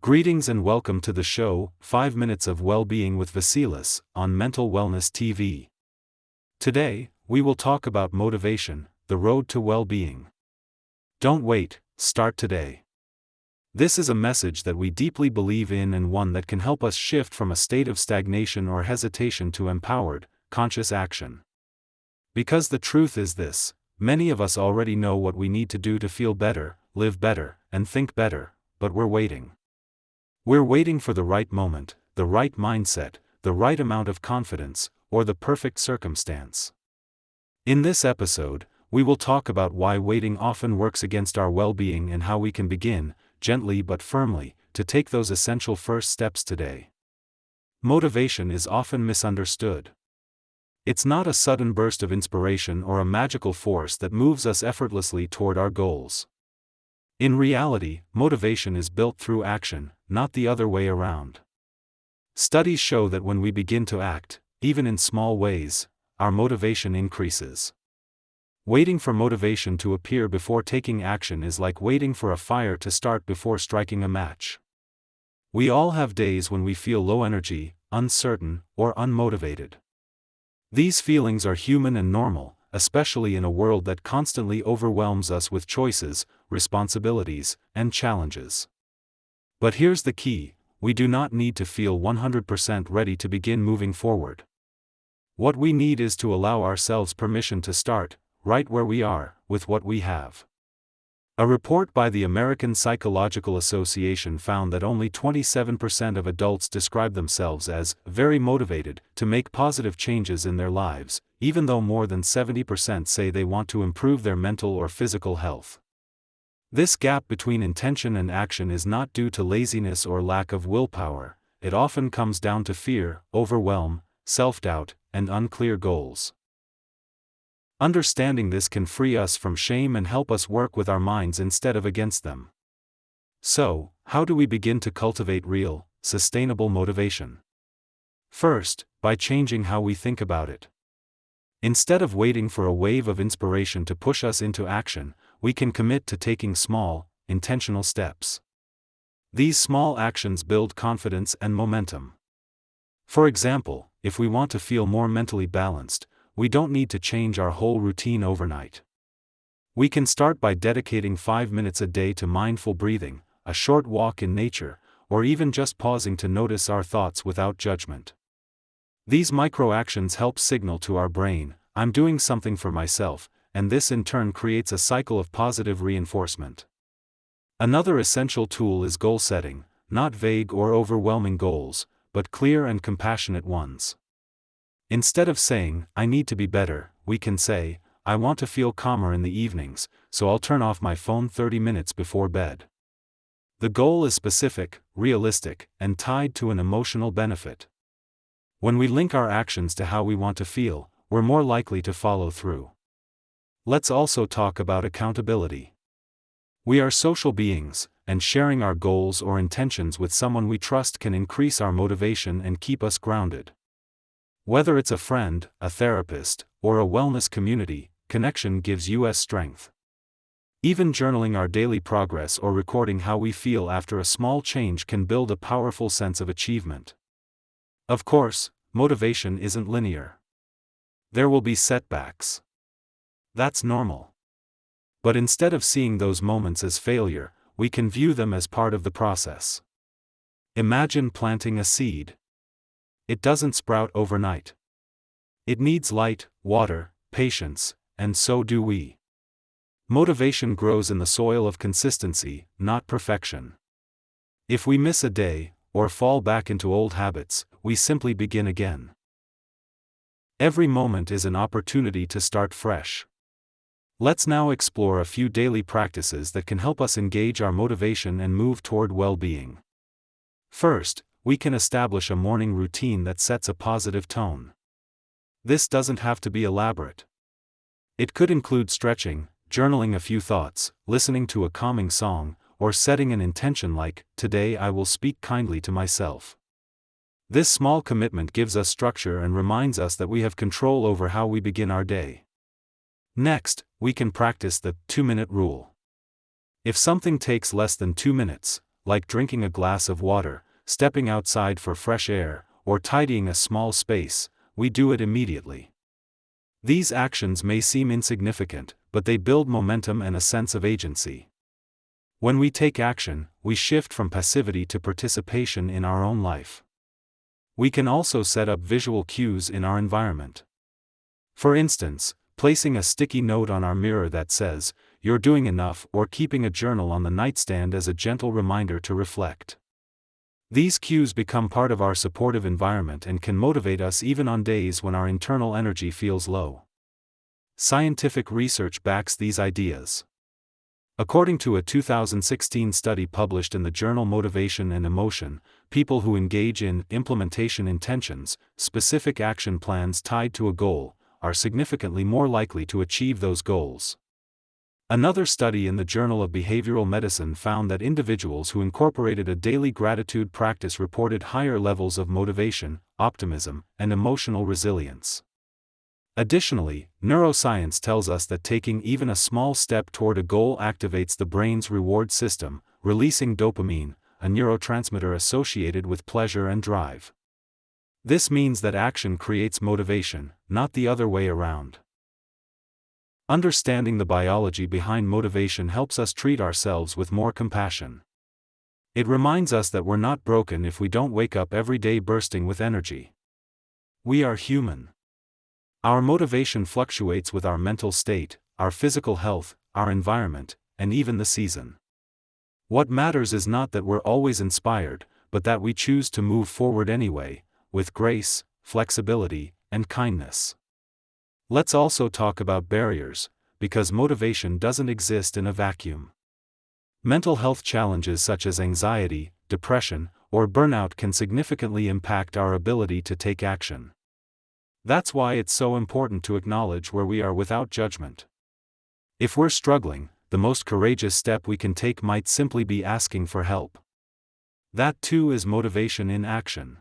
Greetings and welcome to the show, 5 Minutes of Wellbeing with Vasilis, on Mental Wellness TV. Today, we will talk about motivation, the road to well-being. Don't wait, start today. This is a message that we deeply believe in and one that can help us shift from a state of stagnation or hesitation to empowered, conscious action. Because the truth is this, many of us already know what we need to do to feel better, live better, and think better, but we're waiting. We're waiting for the right moment, the right mindset, the right amount of confidence, or the perfect circumstance. In this episode, we will talk about why waiting often works against our well-being and how we can begin, gently but firmly, to take those essential first steps today. Motivation is often misunderstood. It's not a sudden burst of inspiration or a magical force that moves us effortlessly toward our goals. In reality, motivation is built through action, not the other way around. Studies show that when we begin to act, even in small ways, our motivation increases. Waiting for motivation to appear before taking action is like waiting for a fire to start before striking a match. We all have days when we feel low energy, uncertain, or unmotivated. These feelings are human and normal, especially in a world that constantly overwhelms us with choices, responsibilities, and challenges. But here's the key: we do not need to feel 100% ready to begin moving forward. What we need is to allow ourselves permission to start, right where we are, with what we have. A report by the American Psychological Association found that only 27% of adults describe themselves as very motivated to make positive changes in their lives, even though more than 70% say they want to improve their mental or physical health. This gap between intention and action is not due to laziness or lack of willpower. It often comes down to fear, overwhelm, self-doubt, and unclear goals. Understanding this can free us from shame and help us work with our minds instead of against them. So, how do we begin to cultivate real, sustainable motivation? First, by changing how we think about it. Instead of waiting for a wave of inspiration to push us into action, we can commit to taking small, intentional steps. These small actions build confidence and momentum. For example, if we want to feel more mentally balanced, we don't need to change our whole routine overnight. We can start by dedicating 5 minutes a day to mindful breathing, a short walk in nature, or even just pausing to notice our thoughts without judgment. These micro-actions help signal to our brain, "I'm doing something for myself," and this in turn creates a cycle of positive reinforcement. Another essential tool is goal setting, not vague or overwhelming goals, but clear and compassionate ones. Instead of saying, "I need to be better," we can say, "I want to feel calmer in the evenings, so I'll turn off my phone 30 minutes before bed." The goal is specific, realistic, and tied to an emotional benefit. When we link our actions to how we want to feel, we're more likely to follow through. Let's also talk about accountability. We are social beings, and sharing our goals or intentions with someone we trust can increase our motivation and keep us grounded. Whether it's a friend, a therapist, or a wellness community, connection gives us strength. Even journaling our daily progress or recording how we feel after a small change can build a powerful sense of achievement. Of course, motivation isn't linear. There will be setbacks. That's normal. But instead of seeing those moments as failure, we can view them as part of the process. Imagine planting a seed. It doesn't sprout overnight. It needs light, water, patience, and so do we. Motivation grows in the soil of consistency, not perfection. If we miss a day, or fall back into old habits, we simply begin again. Every moment is an opportunity to start fresh. Let's now explore a few daily practices that can help us engage our motivation and move toward well-being. First, we can establish a morning routine that sets a positive tone. This doesn't have to be elaborate. It could include stretching, journaling a few thoughts, listening to a calming song, or setting an intention like, "Today I will speak kindly to myself." This small commitment gives us structure and reminds us that we have control over how we begin our day. Next, we can practice the 2-minute rule. If something takes less than 2 minutes, like drinking a glass of water, stepping outside for fresh air, or tidying a small space, we do it immediately. These actions may seem insignificant, but they build momentum and a sense of agency. When we take action, we shift from passivity to participation in our own life. We can also set up visual cues in our environment. For instance, placing a sticky note on our mirror that says, "You're doing enough," or keeping a journal on the nightstand as a gentle reminder to reflect. These cues become part of our supportive environment and can motivate us even on days when our internal energy feels low. Scientific research backs these ideas. According to a 2016 study published in the journal Motivation and Emotion, people who engage in implementation intentions, specific action plans tied to a goal, are significantly more likely to achieve those goals. Another study in the Journal of Behavioral Medicine found that individuals who incorporated a daily gratitude practice reported higher levels of motivation, optimism, and emotional resilience. Additionally, neuroscience tells us that taking even a small step toward a goal activates the brain's reward system, releasing dopamine, a neurotransmitter associated with pleasure and drive. This means that action creates motivation, not the other way around. Understanding the biology behind motivation helps us treat ourselves with more compassion. It reminds us that we're not broken if we don't wake up every day bursting with energy. We are human. Our motivation fluctuates with our mental state, our physical health, our environment, and even the season. What matters is not that we're always inspired, but that we choose to move forward anyway, with grace, flexibility, and kindness. Let's also talk about barriers, because motivation doesn't exist in a vacuum. Mental health challenges such as anxiety, depression, or burnout can significantly impact our ability to take action. That's why it's so important to acknowledge where we are without judgment. If we're struggling, the most courageous step we can take might simply be asking for help. That too is motivation in action.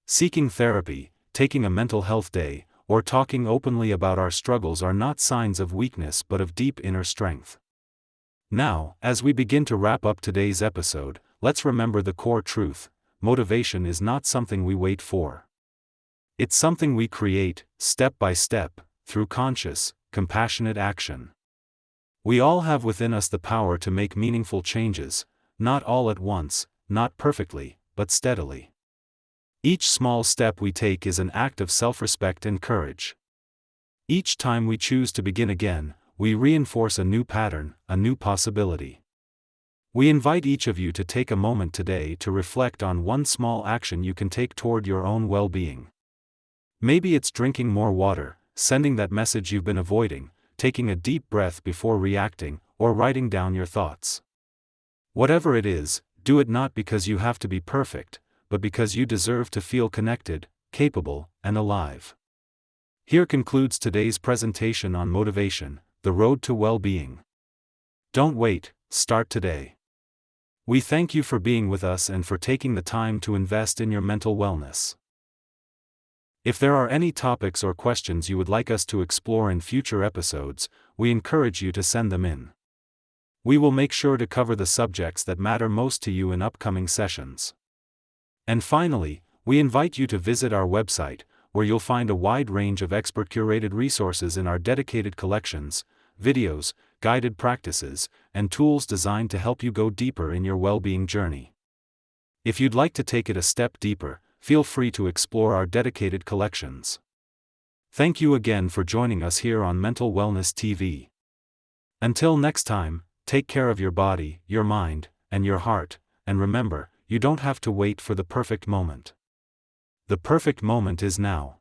Seeking therapy, taking a mental health day, or talking openly about our struggles are not signs of weakness but of deep inner strength. Now, as we begin to wrap up today's episode, let's remember the core truth: motivation is not something we wait for. It's something we create, step by step, through conscious, compassionate action. We all have within us the power to make meaningful changes, not all at once, not perfectly, but steadily. Each small step we take is an act of self-respect and courage. Each time we choose to begin again, we reinforce a new pattern, a new possibility. We invite each of you to take a moment today to reflect on one small action you can take toward your own well-being. Maybe it's drinking more water, sending that message you've been avoiding, taking a deep breath before reacting, or writing down your thoughts. Whatever it is, do it not because you have to be perfect, but because you deserve to feel connected, capable, and alive. Here concludes today's presentation on motivation, the road to well-being. Don't wait, start today. We thank you for being with us and for taking the time to invest in your mental wellness. If there are any topics or questions you would like us to explore in future episodes, we encourage you to send them in. We will make sure to cover the subjects that matter most to you in upcoming sessions. And finally, we invite you to visit our website, where you'll find a wide range of expert-curated resources in our dedicated collections, videos, guided practices, and tools designed to help you go deeper in your well-being journey. If you'd like to take it a step deeper, feel free to explore our dedicated collections. Thank you again for joining us here on Mental Wellness TV. Until next time, take care of your body, your mind, and your heart, and remember, you don't have to wait for the perfect moment. The perfect moment is now.